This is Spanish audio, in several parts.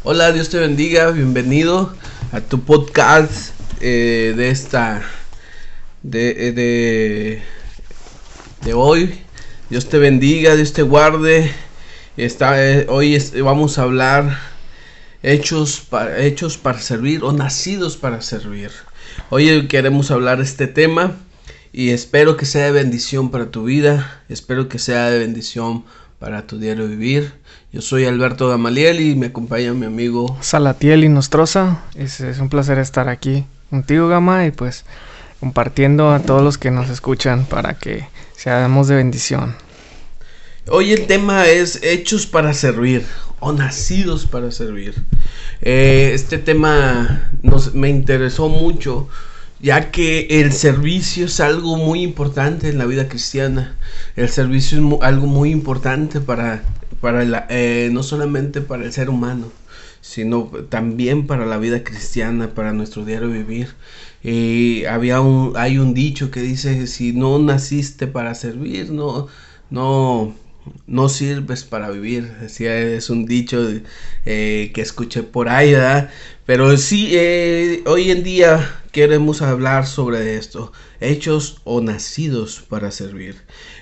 Hola, Dios te bendiga, bienvenido a tu podcast de hoy. Dios te bendiga, Dios te guarde. Vamos a hablar hechos para servir o nacidos para servir. Hoy queremos hablar de este tema y espero que sea de bendición para tu vida, espero que sea de bendición para tu diario vivir. Yo soy Alberto Gamaliel y me acompaña mi amigo Salatiel y Nostroza. Es un placer estar aquí contigo, Gama, y pues compartiendo a todos los que nos escuchan para que seamos de bendición. Hoy el tema es hechos para servir o nacidos para servir. Este tema me interesó mucho, ya que el servicio es algo muy importante en la vida cristiana. El servicio es algo muy importante no solamente para el ser humano, sino también para la vida cristiana, para nuestro diario vivir. Hay un dicho que dice: si no naciste para servir, no sirves para vivir. Es un dicho que escuché por ahí, ¿verdad? Pero sí, hoy en día queremos hablar sobre esto: hechos o nacidos para servir.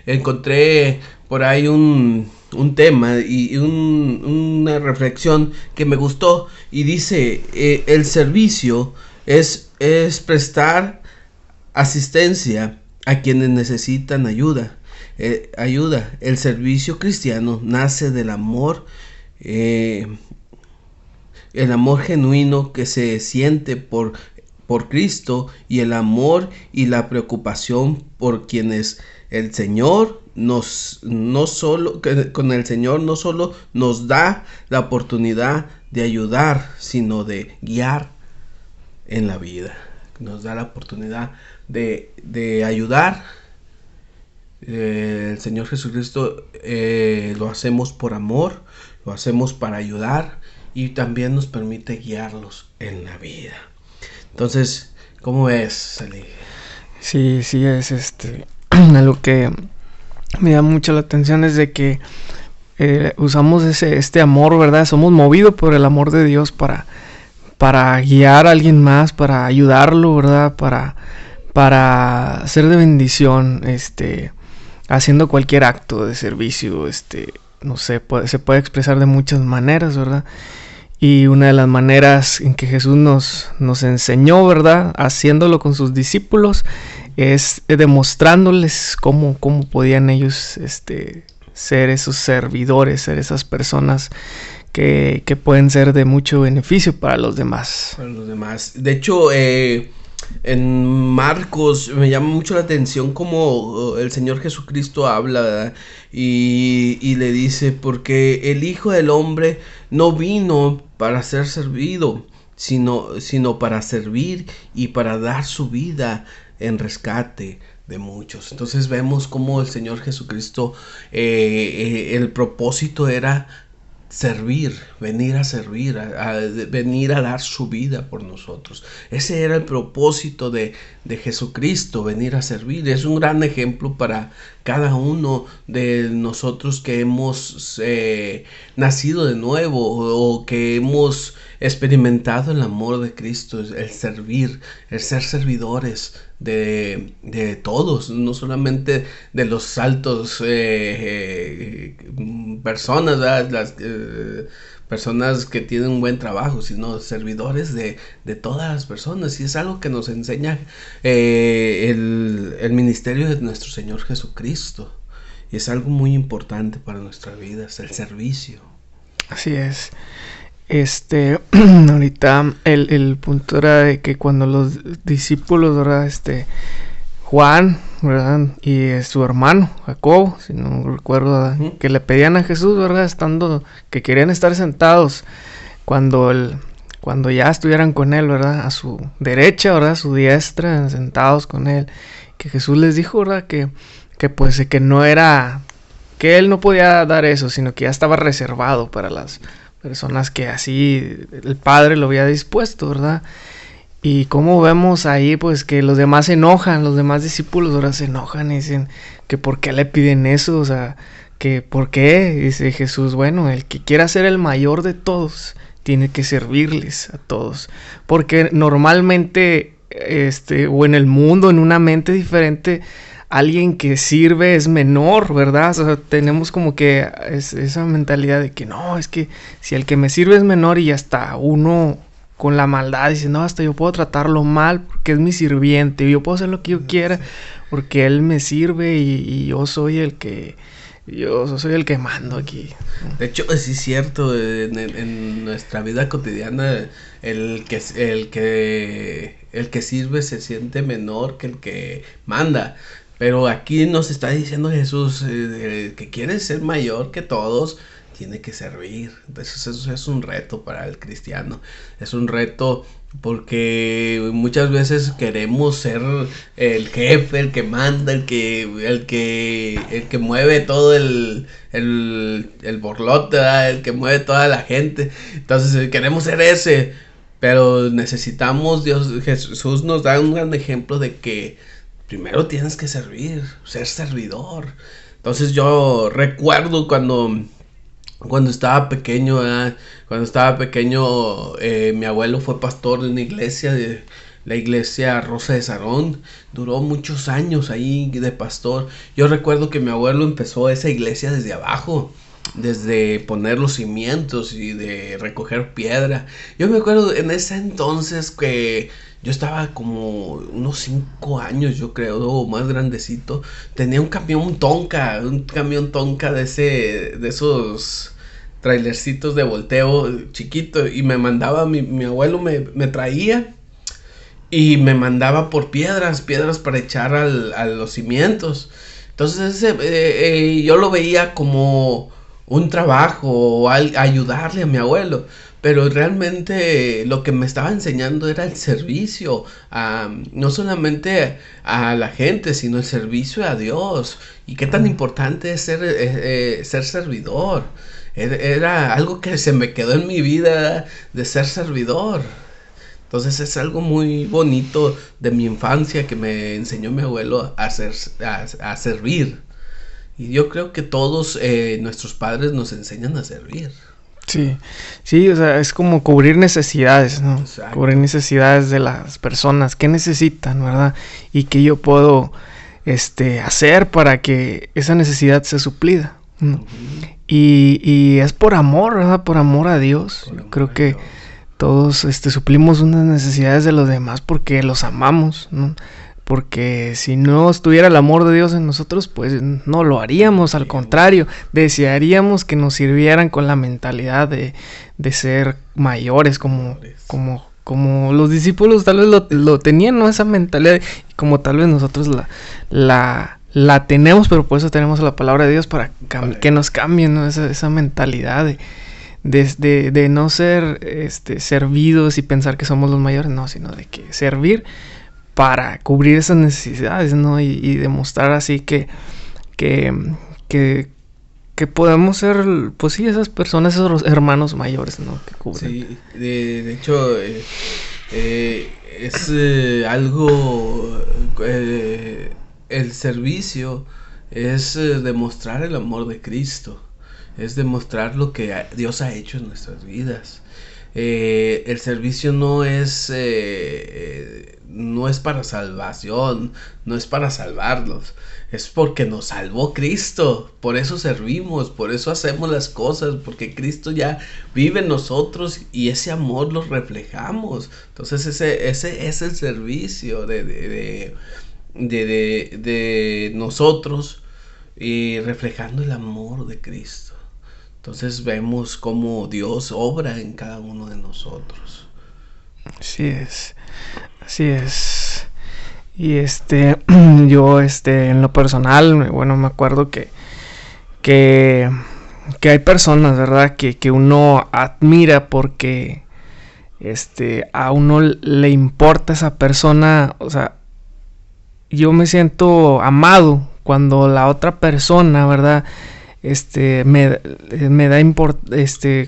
Encontré por ahí un tema y una reflexión que me gustó, y dice: el servicio es prestar asistencia a quienes necesitan ayuda. El servicio cristiano nace del amor, el amor genuino que se siente por Cristo, y el amor y la preocupación por quienes el Señor con el Señor no solo nos da la oportunidad de ayudar, sino de guiar en la vida. Nos da la oportunidad de ayudar. El Señor Jesucristo lo hacemos por amor, lo hacemos para ayudar, y también nos permite guiarlos en la vida. Entonces, ¿cómo ves, Salí? Sí, es algo que me llama mucho la atención, es de que usamos este amor, ¿verdad? Somos movidos por el amor de Dios para guiar a alguien más, para ayudarlo, ¿verdad? Para ser de bendición, haciendo cualquier acto de servicio, no sé, se puede expresar de muchas maneras, ¿verdad? Y una de las maneras en que Jesús nos enseñó, ¿verdad?, haciéndolo con sus discípulos, es demostrándoles cómo podían ellos ser esos servidores, ser esas personas que pueden ser de mucho beneficio para los demás. De hecho, en Marcos me llama mucho la atención cómo el Señor Jesucristo habla, ¿verdad? Y le dice: porque el Hijo del Hombre no vino para ser servido, sino para servir y para dar su vida en rescate de muchos. Entonces vemos cómo el Señor Jesucristo, el propósito era servir, venir a servir, venir a dar su vida por nosotros. Ese era el propósito de Jesucristo, venir a servir. Es un gran ejemplo para cada uno de nosotros que hemos nacido de nuevo, o que hemos experimentado el amor de Cristo, el servir, el ser servidores de todos, no solamente de los altos personas, ¿verdad? Las personas que tienen un buen trabajo, sino servidores de todas las personas. Y es algo que nos enseña el ministerio de nuestro Señor Jesucristo, y es algo muy importante para nuestras vidas, el servicio. Así es. Ahorita el punto era de que cuando los discípulos, ¿verdad? Juan, ¿verdad? Y su hermano Jacobo, si no recuerdo, ¿verdad? Uh-huh. Que le pedían a Jesús, ¿verdad? Que querían estar sentados cuando ya estuvieran con él, ¿verdad? A su derecha, ¿verdad? A su diestra, sentados con él. Que Jesús les dijo, ¿verdad? Que no era, que él no podía dar eso, sino que ya estaba reservado para las personas que así el Padre lo había dispuesto, ¿verdad? Y como vemos ahí, pues, que los demás se enojan, los demás discípulos ahora se enojan y dicen que por qué le piden eso, o sea, que por qué. Dice Jesús: bueno, el que quiera ser el mayor de todos, tiene que servirles a todos. Porque normalmente, o en el mundo, en una mente diferente, alguien que sirve es menor, ¿verdad? O sea, tenemos como que esa mentalidad de que no, es que si el que me sirve es menor, y hasta uno con la maldad dice, no, hasta yo puedo tratarlo mal porque es mi sirviente, yo puedo hacer lo que yo quiera porque él me sirve y yo soy el que mando aquí. De hecho, sí es cierto, en nuestra vida cotidiana el que sirve se siente menor que el que manda. Pero aquí nos está diciendo Jesús que quiere ser mayor que todos, tiene que servir. Entonces eso es un reto para el cristiano. Es un reto porque muchas veces queremos ser el jefe, el que manda, el que mueve todo el borlote, ¿verdad? El que mueve toda la gente. Entonces queremos ser ese, pero necesitamos, Jesús nos da un gran ejemplo de que primero tienes que servir, ser servidor. Entonces yo recuerdo cuando estaba pequeño, ¿verdad? Mi abuelo fue pastor de una iglesia, de la iglesia Rosa de Sarón. Duró muchos años ahí de pastor. Yo recuerdo que mi abuelo empezó esa iglesia desde abajo, desde poner los cimientos y de recoger piedra. Yo me acuerdo en ese entonces que yo estaba como unos 5 años, yo creo, o más grandecito. Tenía un camión Tonka de esos trailercitos de volteo chiquito, y me mandaba, mi abuelo me traía y me mandaba por piedras para echar a los cimientos. Entonces yo lo veía como un trabajo o ayudarle a mi abuelo, pero realmente lo que me estaba enseñando era el servicio, no solamente a la gente, sino el servicio a Dios. Y qué tan importante es ser servidor. Era algo que se me quedó en mi vida, de ser servidor. Entonces es algo muy bonito de mi infancia que me enseñó mi abuelo a servir. Y yo creo que todos nuestros padres nos enseñan a servir. Sí, o sea, es como cubrir necesidades, ¿no? Exacto. Cubrir necesidades de las personas, qué necesitan, ¿verdad? Y qué yo puedo hacer para que esa necesidad sea suplida, ¿no? Uh-huh. Y es por amor, ¿verdad? Por amor a Dios. Yo creo que todos suplimos unas necesidades de los demás porque los amamos, ¿no? Porque si no estuviera el amor de Dios en nosotros, pues no lo haríamos. Al contrario, desearíamos que nos sirvieran con la mentalidad de ser mayores, como los discípulos tal vez lo tenían, ¿no? Esa mentalidad, como tal vez nosotros la tenemos, pero por eso tenemos la palabra de Dios para que nos cambien, ¿no? Esa mentalidad de no ser servidos y pensar que somos los mayores, no, sino de que servir para cubrir esas necesidades, ¿no? Y demostrar así que podemos ser, pues sí, esas personas, esos hermanos mayores, ¿no? Que cubren. Sí, de hecho, es algo, el servicio es demostrar el amor de Cristo, es demostrar lo que Dios ha hecho en nuestras vidas. El servicio no es para salvación, no es para salvarnos, es porque nos salvó Cristo. Por eso servimos, por eso hacemos las cosas, porque Cristo ya vive en nosotros y ese amor lo reflejamos. Entonces ese es el servicio de nosotros, y reflejando el amor de Cristo. Entonces vemos cómo Dios obra en cada uno de nosotros. Así es. Y yo en lo personal, bueno, me acuerdo que hay personas, ¿verdad? Que uno admira porque a uno le importa esa persona. O sea, yo me siento amado cuando la otra persona, ¿verdad? Me da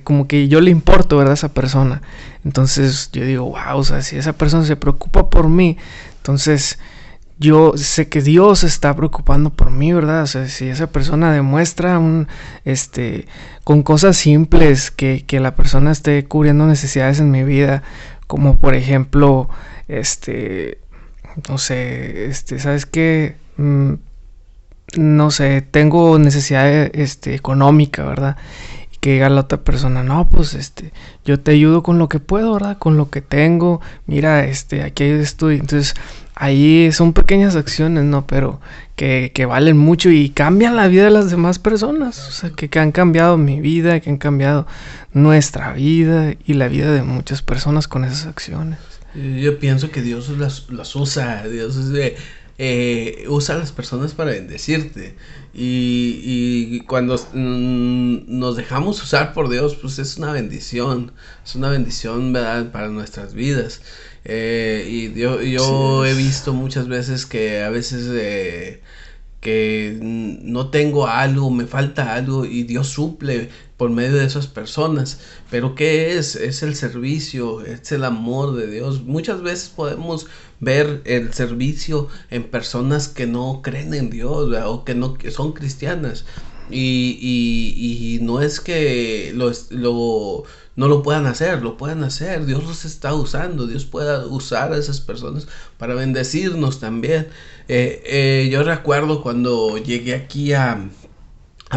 como que yo le importo, ¿verdad? A esa persona. Entonces yo digo, wow, o sea, si esa persona se preocupa por mí, entonces yo sé que Dios está preocupando por mí, ¿verdad? O sea, si esa persona demuestra con cosas simples que la persona esté cubriendo necesidades en mi vida, como por ejemplo, no sé, ¿sabes qué? No sé, tengo necesidad económica, ¿verdad? Y que diga la otra persona, no, pues yo te ayudo con lo que puedo, ¿verdad? Con lo que tengo, mira, aquí estoy. Entonces, ahí son pequeñas acciones, ¿no? Pero que valen mucho y cambian la vida de las demás personas. O sea, que han cambiado mi vida, que han cambiado nuestra vida y la vida de muchas personas con esas acciones. Yo pienso que Dios las usa, Dios usa a las personas para bendecirte. Y cuando nos dejamos usar por Dios, pues es una bendición, ¿verdad? Para nuestras vidas. Y yo he visto muchas veces que a veces que no tengo algo, me falta algo y Dios suple por medio de esas personas. Pero ¿qué es? Es el servicio, es el amor de Dios. Muchas veces podemos ver el servicio en personas que no creen en Dios, ¿verdad? O que son cristianas. Y no es que no lo puedan hacer, lo pueden hacer. Dios los está usando, Dios puede usar a esas personas para bendecirnos también. Yo recuerdo cuando llegué aquí a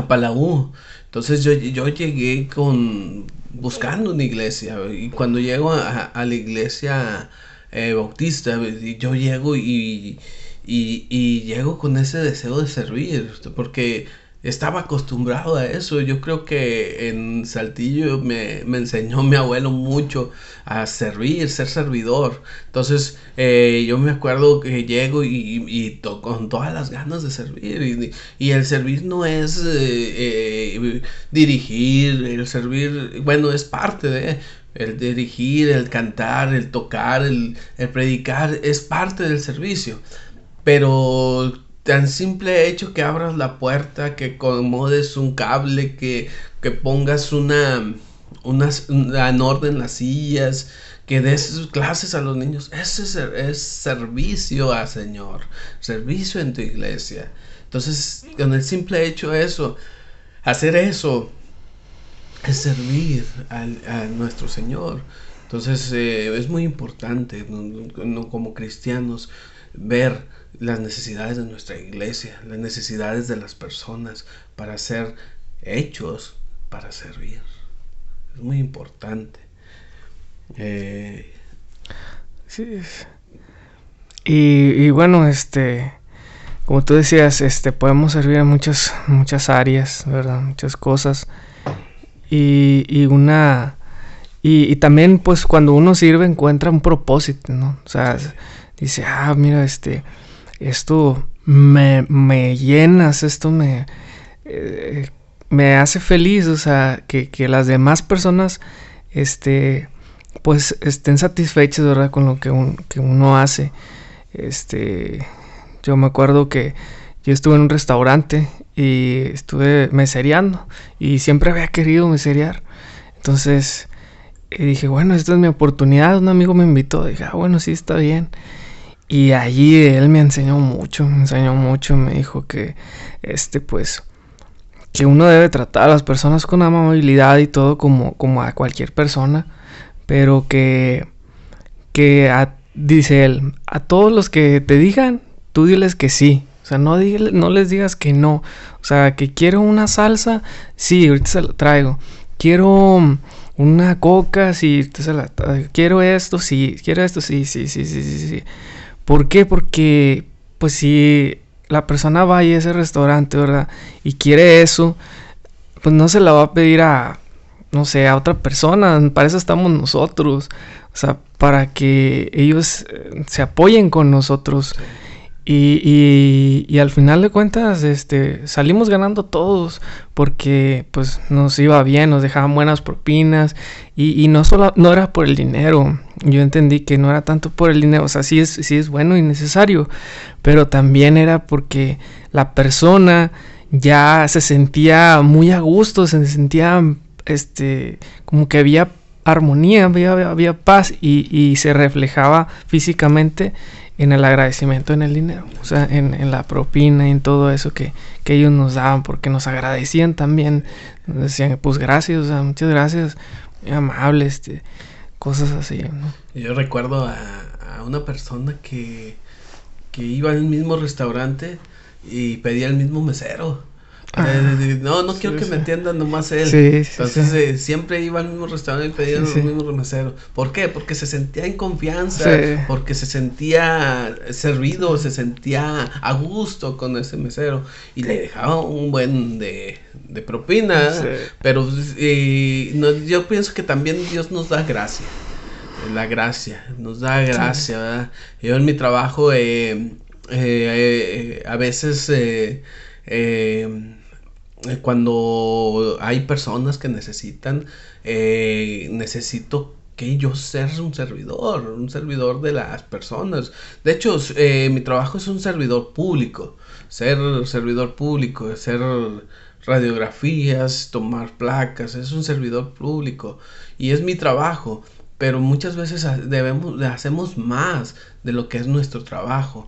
Palau. Entonces yo llegué buscando una iglesia, y cuando llego a la iglesia bautista, yo llego y llego con ese deseo de servir, porque estaba acostumbrado a eso. Yo creo que en Saltillo me enseñó mi abuelo mucho a servir, ser servidor. Entonces yo me acuerdo que llego con todas las ganas de servir. Y el servir no es dirigir, el servir, bueno, es parte de... El dirigir, el cantar, el tocar, el predicar, es parte del servicio. Pero tan simple hecho que abras la puerta, que acomodes un cable, que pongas en orden las sillas, que des clases a los niños, ese es servicio al Señor, servicio en tu iglesia. Entonces, con el simple hecho hacer eso, es servir a nuestro Señor. Entonces es muy importante, como cristianos, ver las necesidades de nuestra iglesia, las necesidades de las personas, para ser hechos para servir. Es muy importante. Sí. Y bueno, como tú decías, podemos servir en muchas áreas, ¿verdad? Muchas cosas. Y también, pues, cuando uno sirve encuentra un propósito, ¿no? O sea, dice, mira, esto me llenas, esto me hace feliz, o sea, que las demás personas, pues, estén satisfechas, ¿verdad? Con lo que uno hace. Yo me acuerdo que yo estuve en un restaurante y estuve mesereando y siempre había querido meserear. Entonces dije, bueno, esta es mi oportunidad. Un amigo me invitó, dije, bueno, sí, está bien. Y allí él me enseñó mucho, me dijo que pues que uno debe tratar a las personas con amabilidad y todo como a cualquier persona, pero dice él, a todos los que te digan, tú diles que sí. O sea, no les digas que no. O sea, que quiero una salsa, sí, ahorita se la traigo. Quiero una coca, sí, ahorita se la traigo. Quiero esto, sí. Sí. ¿Por qué? Porque, pues, si la persona va a ese restaurante, ¿verdad? Y quiere eso, pues no se la va a pedir no sé, a otra persona. Para eso estamos nosotros. O sea, para que ellos se apoyen con nosotros. Sí. Y al final de cuentas, salimos ganando todos, porque pues nos iba bien, nos dejaban buenas propinas, y no era por el dinero. Yo entendí que no era tanto por el dinero, o sea, sí es bueno y necesario, pero también era porque la persona ya se sentía muy a gusto, se sentía como que había armonía, había paz, y se reflejaba físicamente en el agradecimiento en el dinero, o sea, en la propina y en todo eso que ellos nos daban, porque nos agradecían también, nos decían, pues gracias, o sea, muchas gracias, muy amable, cosas así, ¿no? Yo recuerdo a una persona que iba al mismo restaurante y pedía el mismo mesero. No quiero que me atiendan nomás él. Entonces siempre iba al mismo restaurante y pedía los mismos meseros. ¿Por qué? Porque se sentía en confianza, porque se sentía servido, se sentía a gusto con ese mesero y le dejaba un buen de propina. Pero yo pienso que también Dios nos da gracia. La gracia, nos da gracia, ¿verdad? Yo en mi trabajo a veces cuando hay personas que necesito que yo ser un servidor de las personas. De hecho, mi trabajo es un servidor público, ser radiografías, tomar placas, es un servidor público y es mi trabajo. Pero muchas veces hacemos más de lo que es nuestro trabajo,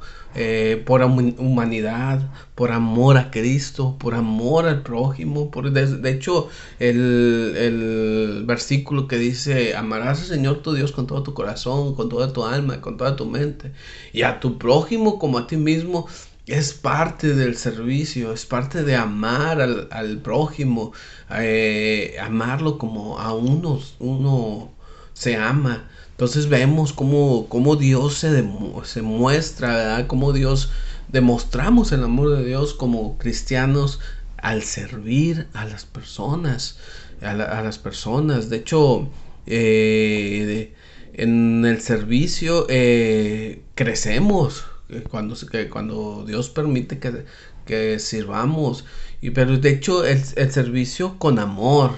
por humanidad, por amor a Cristo, por amor al prójimo. De hecho, el versículo que dice, amarás al Señor tu Dios con todo tu corazón, con toda tu alma, con toda tu mente, y a tu prójimo como a ti mismo, es parte del servicio, es parte de amar al prójimo, amarlo como a uno se ama. Entonces vemos cómo Dios se muestra, ¿verdad? Cómo demostramos el amor de Dios como cristianos al servir a las personas, a las personas. De hecho, en el servicio crecemos cuando Dios permite que sirvamos. Pero de hecho el servicio con amor,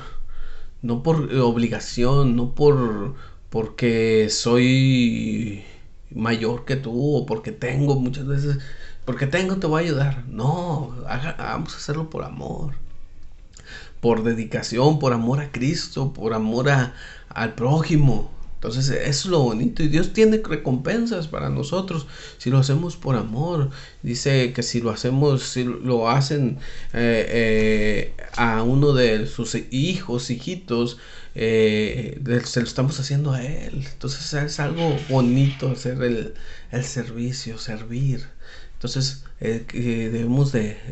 no por obligación, no porque soy mayor que tú o porque tengo, muchas veces porque tengo te voy a ayudar. No, vamos a hacerlo por amor, por dedicación, por amor a Cristo, por amor al prójimo. Entonces eso es lo bonito, y Dios tiene recompensas para nosotros si lo hacemos por amor. Dice que si lo hacen a uno de sus hijitos, se lo estamos haciendo a Él. Entonces es algo bonito hacer el servicio, servir. Entonces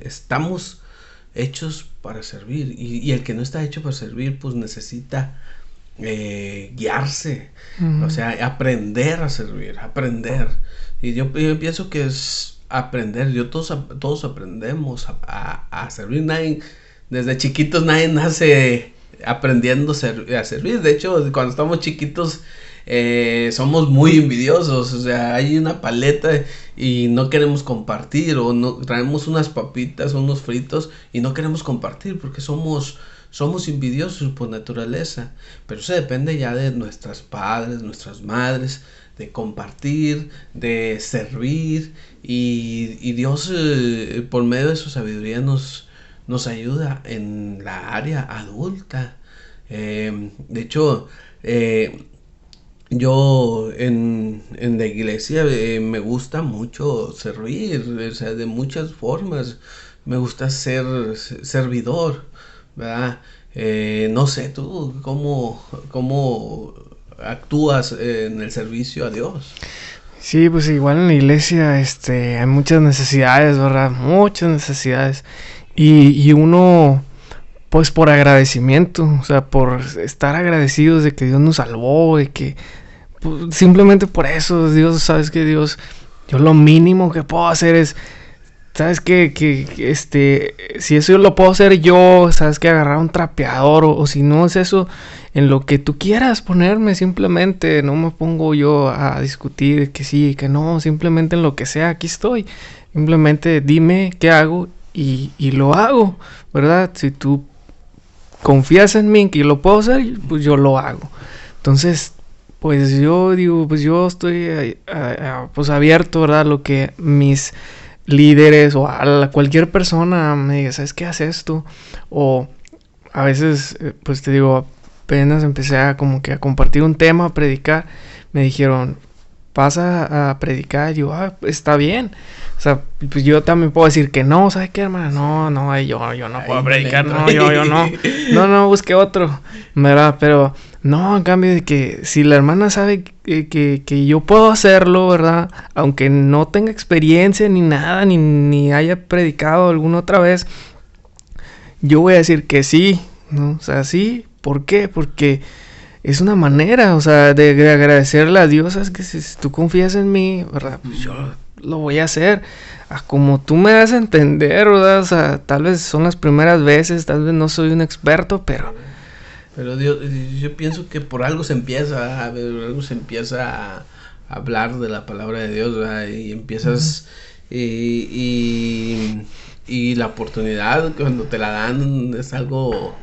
estamos hechos para servir, y el que no está hecho para servir pues necesita guiarse, o sea, aprender a servir, aprender. Y yo pienso que es aprender. Todos aprendemos a servir. Desde chiquitos nadie nace aprendiendo a servir. De hecho, cuando estamos chiquitos somos muy envidiosos. O sea, hay una paleta y no queremos compartir, o no traemos unas papitas, unos fritos y no queremos compartir porque somos envidiosos por naturaleza. Pero eso depende ya de nuestros padres, nuestras madres, de compartir, de servir, y Dios por medio de su sabiduría nos ayuda en la área adulta. De hecho, yo en la iglesia me gusta mucho servir, o sea, de muchas formas. Me gusta ser servidor, ¿verdad? No sé, tú cómo actúas en el servicio a Dios. Sí, pues igual en la iglesia hay muchas necesidades, ¿verdad? Muchas necesidades. Y uno, pues por agradecimiento, o sea, por estar agradecidos de que Dios nos salvó, de que pues, simplemente por eso, Dios, sabes que Dios, yo lo mínimo que puedo hacer es, sabes que si eso lo puedo hacer yo, sabes que agarrar un trapeador, o si no es eso, en lo que tú quieras ponerme, simplemente no me pongo yo a discutir que sí, que no, simplemente en lo que sea, aquí estoy, simplemente dime qué hago y lo hago, ¿verdad? Si tú confías en mí que lo puedo hacer, pues yo lo hago. Entonces, pues yo digo, pues yo estoy pues abierto, ¿verdad? Lo que mis líderes o cualquier persona me diga, ¿sabes qué? Haz esto. O a veces, pues te digo, apenas empecé a como que a compartir un tema, a predicar, me dijeron, pasa a predicar, yo, está bien. O sea, pues yo también puedo decir que no, ¿sabes qué, hermana? No, yo no puedo predicar, no, yo no. No, busque otro, ¿verdad? Pero no, en cambio de que si la hermana sabe que yo puedo hacerlo, ¿verdad? Aunque no tenga experiencia ni nada, ni haya predicado alguna otra vez, yo voy a decir que sí, ¿no? O sea, sí, ¿por qué? Porque es una manera, o sea, de agradecerle a Dios, es que si tú confías en mí, ¿verdad? Pues yo lo voy a hacer. Como tú me das a entender, ¿verdad? O sea, tal vez son las primeras veces, tal vez no soy un experto, pero Dios, yo pienso que por algo se empieza, a hablar de la palabra de Dios, ¿verdad? Y empiezas y la oportunidad cuando te la dan es algo,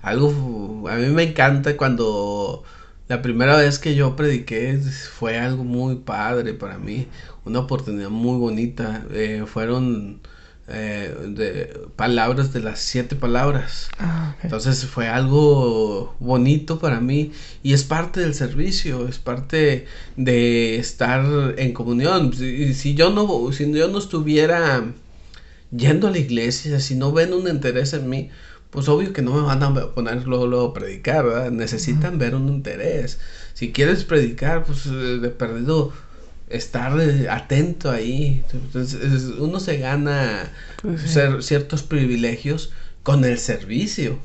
a mí me encanta cuando la primera vez que yo prediqué fue algo muy padre para mí, una oportunidad muy bonita, fueron de palabras de las 7 palabras. okay. Entonces fue algo bonito para mí y es parte del servicio, es parte de estar en comunión. Si yo no estuviera yendo a la iglesia, si no ven un interés en mí, pues obvio que no me van a poner luego a predicar, ¿verdad? Necesitan ver un interés. Si quieres predicar, pues de perdido estar atento ahí. Entonces uno se gana ciertos privilegios con el servicio.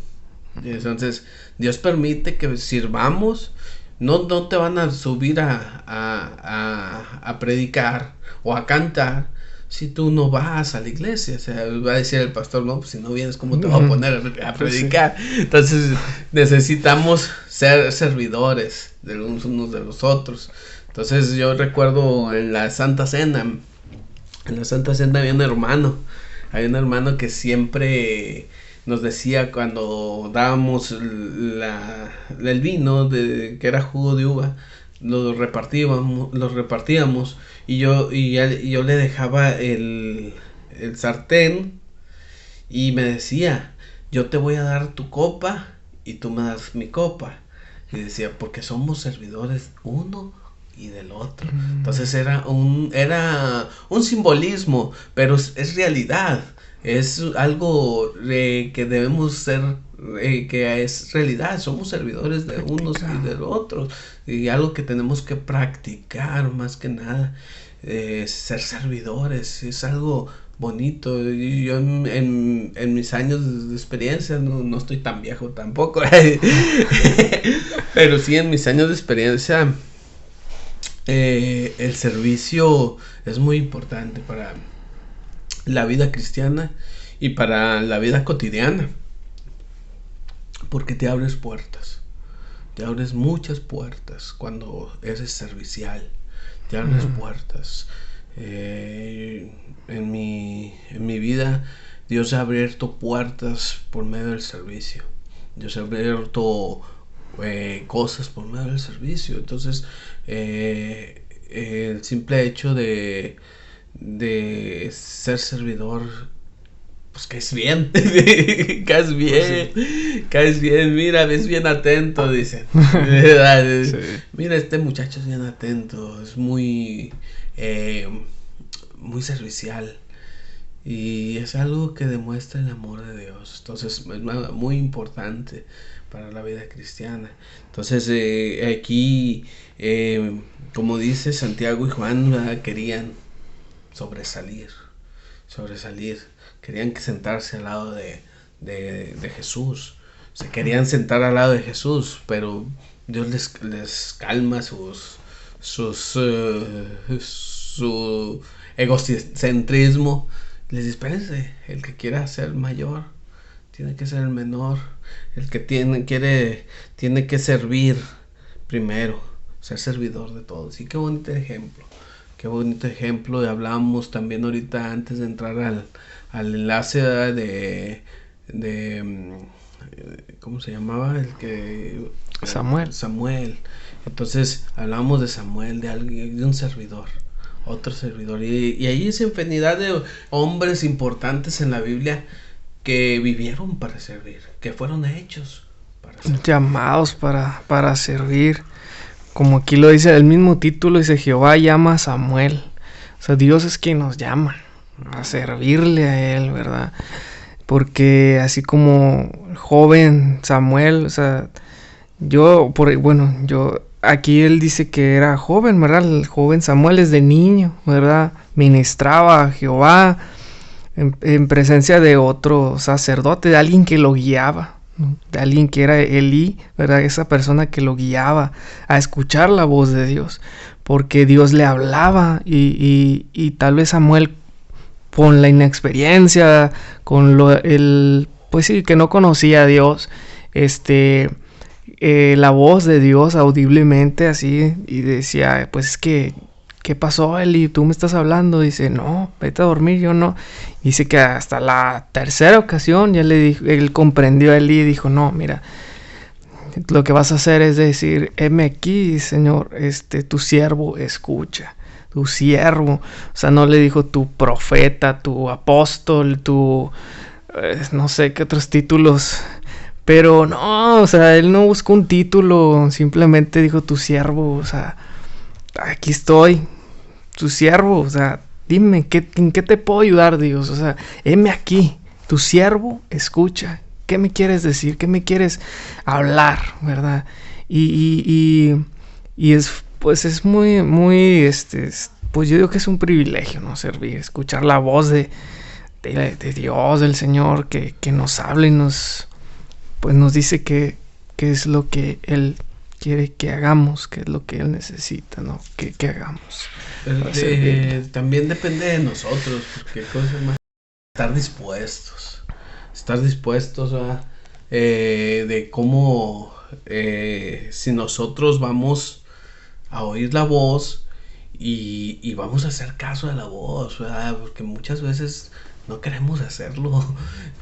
Entonces Dios permite que sirvamos. No te van a subir a predicar o a cantar si tú no vas a la iglesia. O sea, va a decir el pastor, no, pues si no vienes, ¿cómo te va a poner a predicar? Entonces necesitamos ser servidores de los unos de los otros. Entonces yo recuerdo en la Santa Cena había un hermano que siempre nos decía cuando dábamos el vino que era jugo de uva, lo repartíamos y yo le dejaba el sartén y me decía, yo te voy a dar tu copa y tú me das mi copa. Y decía, porque somos servidores uno y del otro. Entonces era un simbolismo, pero es realidad. Es algo que debemos ser, que es realidad. Somos servidores de unos y de otros. Y algo que tenemos que practicar más que nada. Ser servidores es algo bonito. Y yo en mis años de experiencia, no estoy tan viejo tampoco, pero sí en mis años de experiencia, el servicio es muy importante para la vida cristiana y para la vida cotidiana, porque te abres muchas puertas cuando eres servicial, te abres puertas. En mi vida Dios ha abierto puertas por medio del servicio. Dios ha abierto cosas por medio del servicio. Entonces el simple hecho de ser servidor, pues caes bien. Caes bien, mira, ves bien atento, dicen. Sí. Mira, este muchacho es bien atento, es muy muy servicial y es algo que demuestra el amor de Dios. Entonces es muy importante para la vida cristiana. Entonces aquí, como dice Santiago y Juan, querían sobresalir, querían sentarse al lado de Jesús, se querían sentar al lado de Jesús, pero Dios les calma su egocentrismo. Les dice, espérense, el que quiera ser mayor tiene que ser el menor, el que tiene que servir primero, ser servidor de todos. Y qué bonito ejemplo. Y hablábamos también ahorita antes de entrar al enlace de ¿cómo se llamaba? El que Samuel. Entonces hablábamos de Samuel, de un servidor, otro servidor, y ahí es infinidad de hombres importantes en la Biblia que vivieron para servir, que fueron hechos para servir, llamados para servir. como aquí lo dice el mismo título, dice Jehová llama a Samuel. O sea, Dios es quien nos llama a servirle a Él, ¿verdad? Porque así como el joven Samuel, o sea, yo, aquí él dice que era joven, ¿verdad? El joven Samuel es de niño, ¿verdad? Ministraba a Jehová en presencia de otro sacerdote, de alguien que lo guiaba, ¿no? De alguien que era Elí, ¿verdad? Esa persona que lo guiaba a escuchar la voz de Dios, porque Dios le hablaba y tal vez Samuel con la inexperiencia, pues sí, que no conocía a Dios, la voz de Dios audiblemente así, y decía, pues es que, ¿qué pasó, Eli? ¿Tú me estás hablando? Dice, no, vete a dormir, yo no. Dice que hasta la tercera ocasión ya le dijo, él comprendió a Eli y dijo, no, mira, lo que vas a hacer es decir, heme aquí, Señor, tu siervo escucha. Tu siervo, o sea, no le dijo tu profeta, tu apóstol, no sé qué otros títulos, pero no, o sea, él no buscó un título, simplemente dijo tu siervo, o sea, aquí estoy, tu siervo, o sea, dime, ¿en qué te puedo ayudar, Dios? O sea, heme aquí, tu siervo escucha, ¿qué me quieres decir? ¿Qué me quieres hablar, verdad? Y es, pues es muy, pues yo digo que es un privilegio, ¿no? Servir, escuchar la voz de Dios, del Señor, que nos habla y nos dice que es lo que Él quiere que hagamos, que es lo que Él necesita, ¿no? Que hagamos. También depende de nosotros, porque cosa más estar dispuestos a de cómo si nosotros vamos a oír la voz y vamos a hacer caso a la voz, ¿verdad? Porque muchas veces no queremos hacerlo,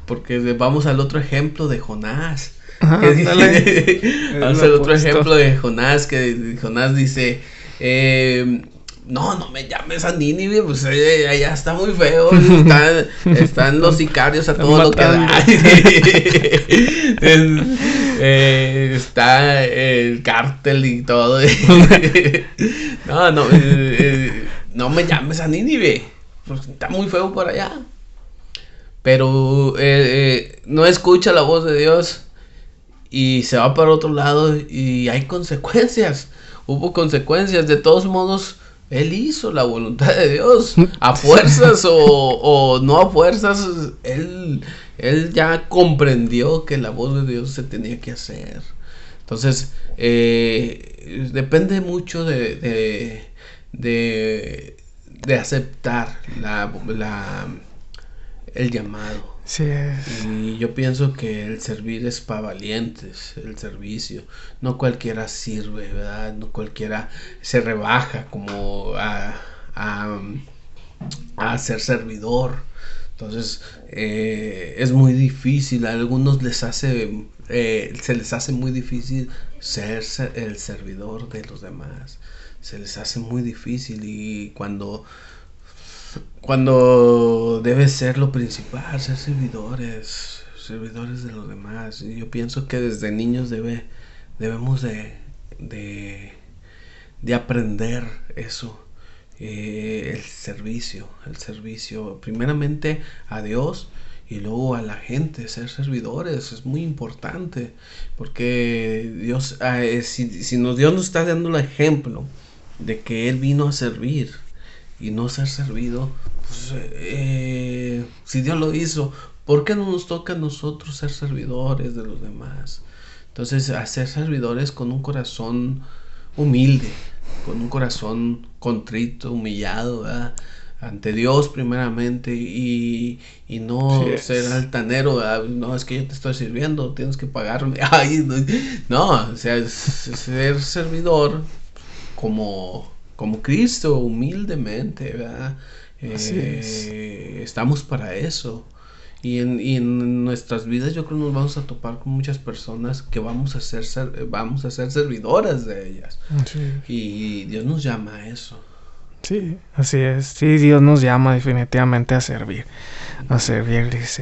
porque vamos al otro ejemplo de Jonás. Vamos al otro ejemplo de Jonás, que Jonás dice, no me llames a Nínive, pues allá está muy feo, están los sicarios a todo lo que da. Está el cártel y todo. No me llames a Nínive, pues está muy feo por allá. Pero no escucha la voz de Dios y se va para otro lado y hay consecuencias. Hubo consecuencias. De todos modos, él hizo la voluntad de Dios. A fuerzas o no a fuerzas, él ya comprendió que la voz de Dios se tenía que hacer. Entonces, depende mucho de aceptar el llamado. Sí es. Y yo pienso que el servir es para valientes, el servicio. No cualquiera sirve, ¿verdad? No cualquiera se rebaja como a ser servidor. Entonces, es muy difícil. A algunos se les hace muy difícil ser el servidor de los demás. Se les hace muy difícil y cuando debe ser lo principal, ser servidores de los demás. Y yo pienso que desde niños debemos de aprender eso, el servicio, primeramente a Dios y luego a la gente. Ser servidores es muy importante, porque Dios, si Dios nos está dando el ejemplo de que Él vino a servir y no ser servido, pues si Dios lo hizo, ¿por qué no nos toca a nosotros ser servidores de los demás? Entonces, hacer servidores con un corazón humilde, con un corazón contrito, humillado, ¿verdad? Ante Dios primeramente, y no ser altanero, ¿verdad? No, es que yo te estoy sirviendo, tienes que pagarme. Ay, no, o sea, ser servidor como Cristo, humildemente, ¿verdad? Estamos para eso. Y en nuestras vidas yo creo que nos vamos a topar con muchas personas que vamos a ser servidoras de ellas. Sí. Y Dios nos llama a eso. Sí, así es. Sí, Dios nos llama definitivamente a servir. A servirles,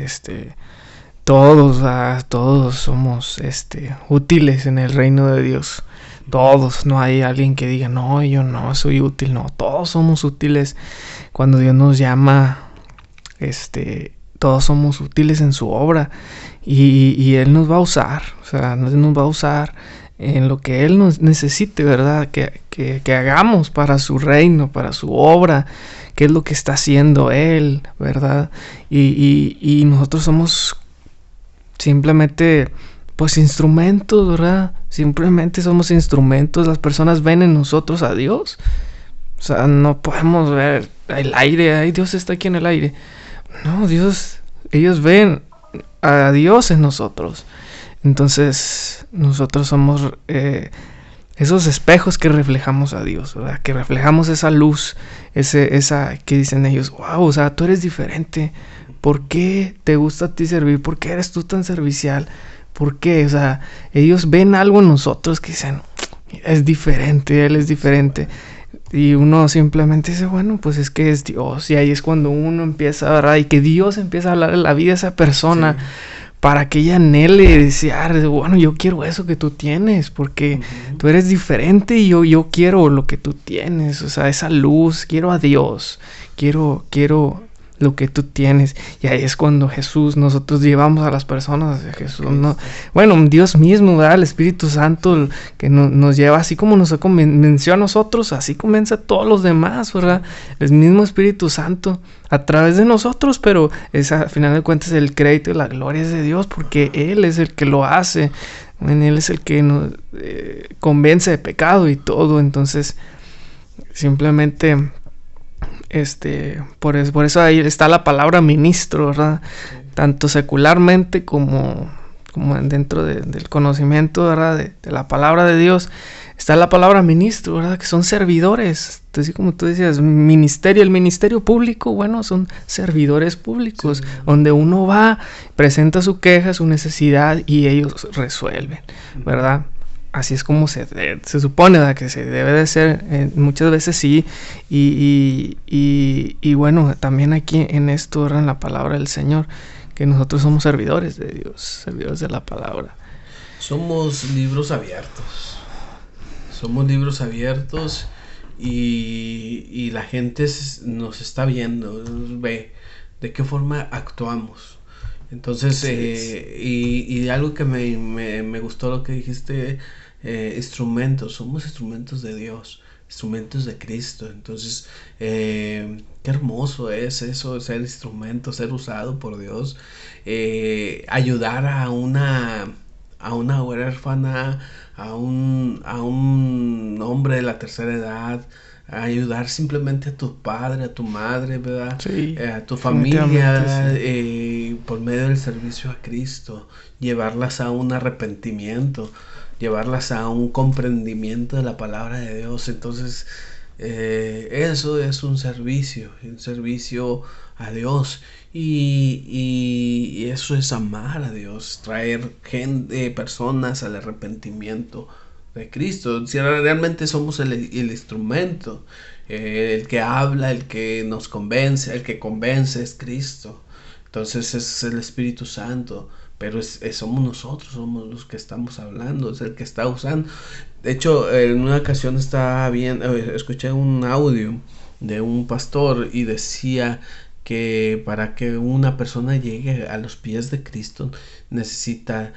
todos somos útiles en el reino de Dios. Todos, no hay alguien que diga, no, yo no soy útil, no, todos somos útiles cuando Dios nos llama, todos somos útiles en su obra y Él nos va a usar, o sea, Él nos va a usar en lo que Él nos necesite, ¿verdad? Que hagamos para su reino, para su obra, qué es lo que está haciendo Él, ¿verdad? Y nosotros somos simplemente, pues, instrumentos, ¿verdad? Simplemente somos instrumentos. Las personas ven en nosotros a Dios. O sea, no podemos ver el aire. Ay, Dios está aquí en el aire. No, ellos ven a Dios en nosotros. Entonces, nosotros somos esos espejos que reflejamos a Dios, ¿verdad? Que reflejamos esa luz, esa que dicen ellos, wow, o sea, tú eres diferente. ¿Por qué te gusta a ti servir? ¿Por qué eres tú tan servicial? ¿Por qué? O sea, ellos ven algo en nosotros que dicen, es diferente, Él es diferente. Y uno simplemente dice, bueno, pues es que es Dios. Y ahí es cuando uno empieza, ¿verdad? Y que Dios empieza a hablar en la vida de esa persona. Sí. Para que ella anhele desear, bueno, yo quiero eso que tú tienes, porque tú eres diferente y yo quiero lo que tú tienes, o sea, esa luz, quiero a Dios, quiero lo que tú tienes. Y ahí es cuando nosotros llevamos a las personas a Jesús, ¿no? Bueno, Dios mismo, ¿verdad? El Espíritu Santo que nos lleva, así como nos convenció a nosotros, así convence a todos los demás, ¿verdad? El mismo Espíritu Santo a través de nosotros, pero al final de cuentas el crédito y la gloria es de Dios, porque Él es el que lo hace, Él es el que nos convence de pecado y todo. Entonces simplemente por eso ahí está la palabra ministro, ¿verdad? Tanto secularmente como dentro del conocimiento, ¿verdad? De la palabra de Dios está la palabra ministro, ¿verdad? Que son servidores. Así como tú decías, el ministerio público, bueno, son servidores públicos, sí, donde uno va, presenta su queja, su necesidad y ellos resuelven, ¿verdad? Así es como se supone, ¿verdad? Que se debe de ser, muchas veces sí, y bueno, también aquí en esto, ¿verdad? En la palabra del Señor, que nosotros somos servidores de Dios, servidores de la palabra. Somos libros abiertos. Y la gente nos está viendo, nos ve de qué forma actuamos. Entonces, sí. Y algo que me gustó lo que dijiste, somos instrumentos de Dios, instrumentos de Cristo. Entonces, qué hermoso es eso, ser instrumento, ser usado por Dios, ayudar a una huérfana, a un hombre de la tercera edad, a ayudar simplemente a tu padre, a tu madre, ¿verdad? Sí, a tu familia, sí. Por medio del servicio a Cristo, llevarlas a un arrepentimiento, llevarlas a un comprendimiento de la palabra de Dios. Entonces, eso es un servicio a Dios. Y eso es amar a Dios, traer personas al arrepentimiento de Cristo. Si realmente somos el instrumento, el que habla, el que nos convence, el que convence es Cristo. Entonces es el Espíritu Santo, pero somos nosotros, somos los que estamos hablando, es el que está usando. De hecho, en una ocasión escuché un audio de un pastor y decía que para que una persona llegue a los pies de Cristo necesita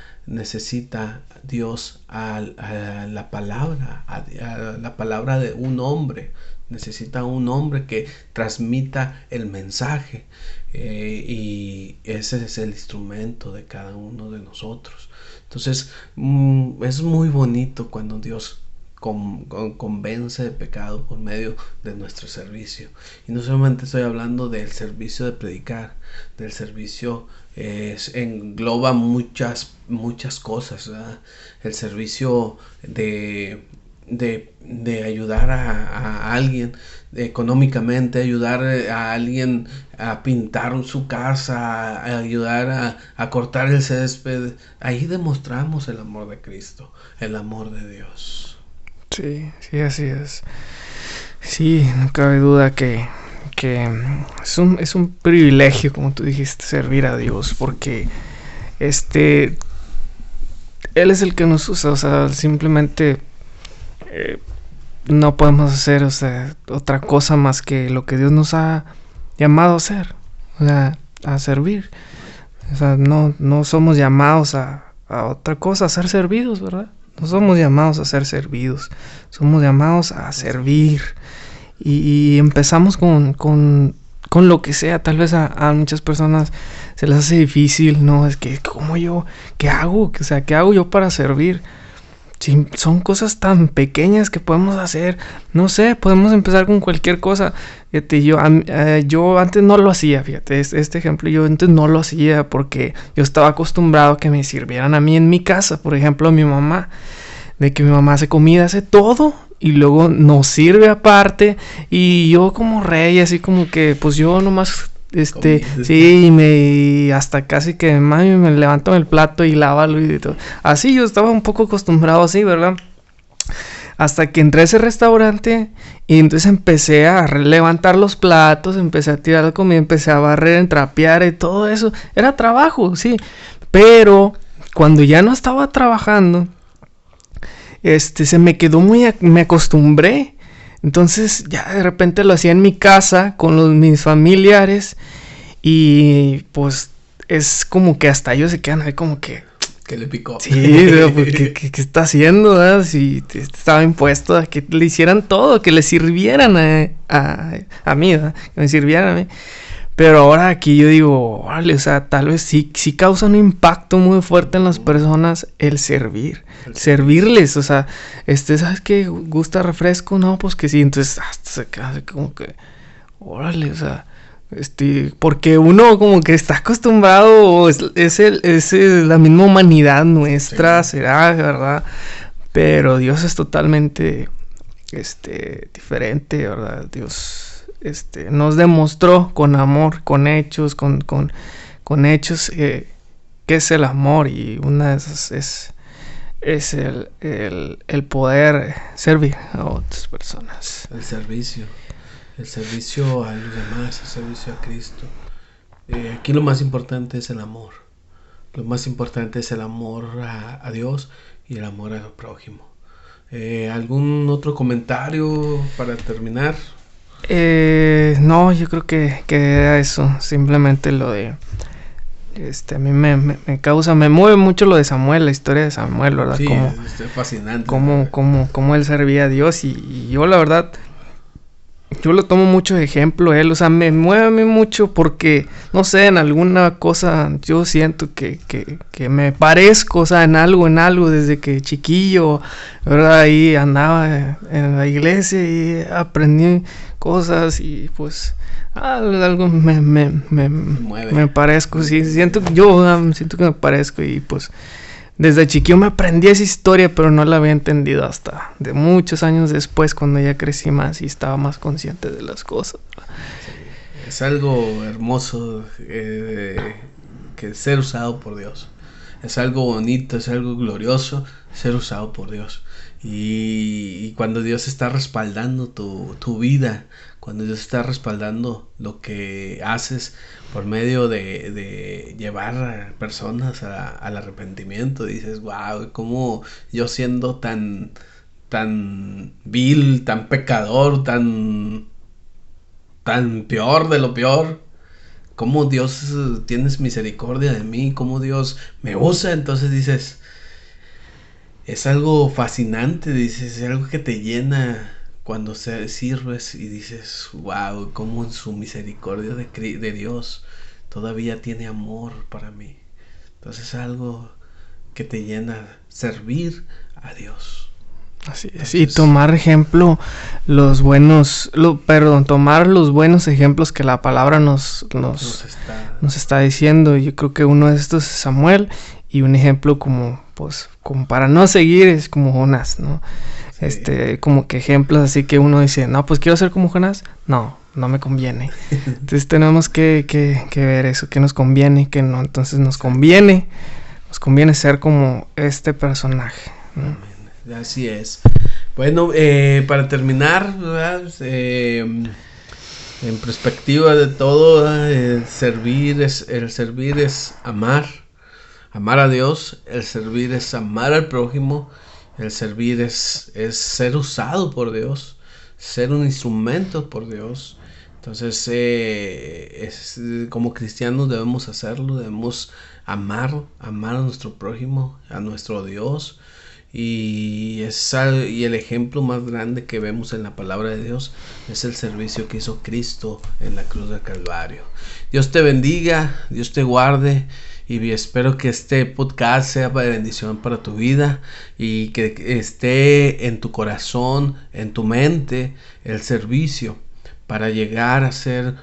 Dios a la palabra de un hombre. Necesita un hombre que transmita el mensaje, y ese es el instrumento de cada uno de nosotros. Entonces, es muy bonito cuando Dios convence de pecado por medio de nuestro servicio. Y no solamente estoy hablando del servicio de predicar, del servicio engloba muchas cosas, ¿verdad? El servicio de ayudar a alguien económicamente, ayudar a alguien a pintar su casa, a ayudar a cortar el césped. Ahí demostramos el amor de Cristo, el amor de Dios. Sí, así es. Sí, no cabe duda que es un privilegio, como tú dijiste, servir a Dios, porque Él es el que nos usa, o sea, simplemente no podemos hacer, o sea, otra cosa más que lo que Dios nos ha llamado a hacer, o sea, a servir. O sea, no somos llamados a otra cosa, a ser servidos, ¿verdad? No somos llamados a ser servidos, somos llamados a servir. Y empezamos con lo que sea. Tal vez a muchas personas se les hace difícil, ¿no? Es que, ¿cómo yo? ¿Qué hago? O sea, ¿qué hago yo para servir? Sí, son cosas tan pequeñas que podemos hacer. No sé, podemos empezar con cualquier cosa. Fíjate, yo antes no lo hacía, fíjate, este ejemplo, yo antes no lo hacía porque yo estaba acostumbrado a que me sirvieran a mí en mi casa. Por ejemplo, a mi mamá, de que mi mamá hace comida, hace todo y luego nos sirve aparte. Y yo como rey, así como que, pues yo nomás... sí, y hasta casi que mami me levanto el plato y lávalo y todo. Así yo estaba un poco acostumbrado así, ¿verdad? Hasta que entré a ese restaurante y entonces empecé a levantar los platos, empecé a tirar la comida, empecé a barrer, trapear y todo eso. Era trabajo, sí. Pero cuando ya no estaba trabajando, se me quedó me acostumbré. Entonces ya de repente lo hacía en mi casa con mis familiares y pues es como que hasta ellos se quedan ahí como que... Que le picó. Sí, pues, ¿qué está haciendo? ¿Verdad? Si estaba impuesto a que le hicieran todo, que le sirvieran a mí, ¿verdad? Que me sirvieran a mí. Pero ahora aquí yo digo, órale, o sea, tal vez sí causa un impacto muy fuerte en las personas el servir. Servirles, o sea, ¿sabes qué? ¿Gusta refresco? No, pues que sí. Entonces, hasta se queda así como que, órale, o sea, porque uno como que está acostumbrado, es la misma humanidad nuestra, sí. Será, ¿verdad? Pero Dios es totalmente, diferente, ¿verdad? Dios... nos demostró con amor, con hechos, con hechos qué es el amor, y una de esas es el poder servir a otras personas. El servicio a los demás, el servicio a Cristo. Aquí lo más importante es el amor. Lo más importante es el amor a Dios y el amor al prójimo. ¿Algún otro comentario para terminar? No, yo creo que era eso, simplemente lo de, a mí me mueve mucho lo de Samuel, la historia de Samuel, ¿verdad? Sí, es fascinante. Cómo él servía a Dios y yo la verdad, yo lo tomo mucho de ejemplo él, o sea, me mueve a mí mucho porque, no sé, en alguna cosa yo siento que me parezco, o sea, en algo desde que chiquillo, ¿verdad? Ahí andaba en la iglesia y aprendí cosas y pues algo me parezco, sí, siento que me parezco y pues desde chiquillo me aprendí esa historia, pero no la había entendido hasta de muchos años después, cuando ya crecí más y estaba más consciente de las cosas. Sí, es algo hermoso que ser usado por Dios. Es algo bonito, es algo glorioso ser usado por Dios. Y cuando Dios está respaldando tu vida, cuando Dios está respaldando lo que haces por medio de llevar a personas al arrepentimiento, dices, wow, como yo siendo tan vil, tan pecador, tan peor de lo peor, cómo Dios tienes misericordia de mí, cómo Dios me usa. Entonces dices, es algo fascinante, dices, es algo que te llena cuando sirves y dices, wow, cómo en su misericordia de Dios todavía tiene amor para mí. Entonces es algo que te llena, servir a Dios. Así es. Entonces, y tomar tomar los buenos ejemplos que la palabra nos está diciendo. Yo creo que uno de estos es Samuel, y un ejemplo como para no seguir es como Jonás, ¿no? Sí. Como que ejemplos así que uno dice, no, pues quiero ser como Jonás, no me conviene. Entonces tenemos que ver eso, que nos conviene, que no. Entonces nos conviene ser como este personaje, ¿no? Así es. Bueno, para terminar, ¿verdad? En perspectiva de todo, el servir es amar a Dios, el servir es amar al prójimo, El servir es ser usado por Dios, ser un instrumento por Dios. Entonces, como cristianos debemos hacerlo, debemos amar a nuestro prójimo, a nuestro Dios. Y el ejemplo más grande que vemos en la palabra de Dios es el servicio que hizo Cristo en la cruz del Calvario. Dios te bendiga, Dios te guarde, y espero que este podcast sea de bendición para tu vida y que esté en tu corazón, en tu mente, el servicio para llegar a ser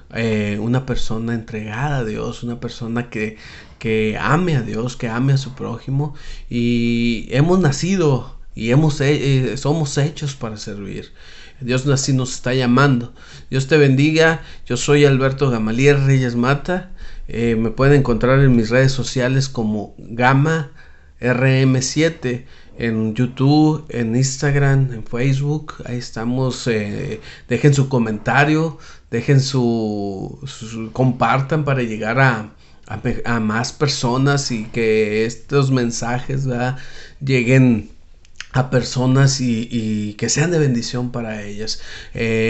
una persona entregada a Dios, una persona que ame a Dios, que ame a su prójimo. Y hemos nacido y somos hechos para servir. Dios así nos está llamando. Dios te bendiga. Yo soy Alberto Gamaliel Reyes Mata. Me pueden encontrar en mis redes sociales como Gama RM7, en YouTube, en Instagram, en Facebook. Ahí estamos. Dejen su comentario, dejen compartan para llegar a más personas y que estos mensajes, ¿verdad?, lleguen a personas y que sean de bendición para ellas.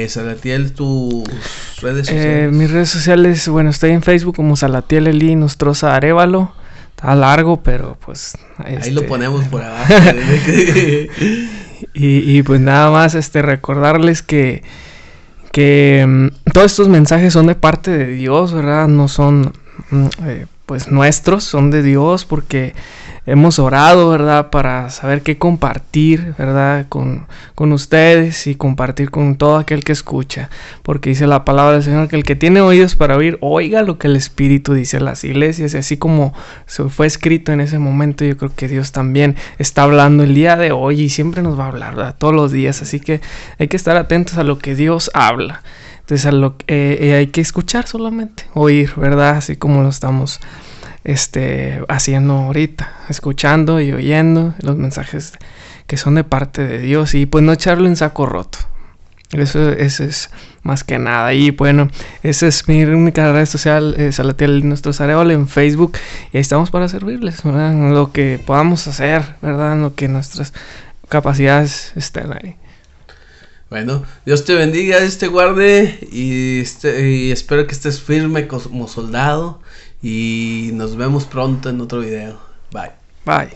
Salatiel, tus redes sociales. Mis redes sociales, bueno, estoy en Facebook como Salatiel Eli Nostroza Arévalo. Está largo, pero pues ahí lo ponemos por abajo. y pues nada más recordarles que todos estos mensajes son de parte de Dios, ¿verdad? No son pues nuestros, son de Dios, porque hemos orado, ¿verdad?, para saber qué compartir, ¿verdad?, con ustedes y compartir con todo aquel que escucha, porque dice la palabra del Señor que el que tiene oídos para oír, oiga lo que el Espíritu dice a las iglesias. Y así como se fue escrito en ese momento, yo creo que Dios también está hablando el día de hoy y siempre nos va a hablar, ¿verdad?, todos los días. Así que hay que estar atentos a lo que Dios habla. Entonces hay que escuchar solamente, oír, ¿verdad?, así como lo estamos haciendo ahorita, escuchando y oyendo los mensajes que son de parte de Dios, y pues no echarlo en saco roto. Eso es más que nada. Y bueno, esa es mi única red social, Salatiel Nostroza Arévalo, en Facebook, y ahí estamos para servirles, ¿verdad?, en lo que podamos hacer, ¿verdad?, en lo que nuestras capacidades estén ahí. Bueno, Dios te bendiga, Dios te guarde, y espero que estés firme como soldado, y nos vemos pronto en otro video. Bye. Bye.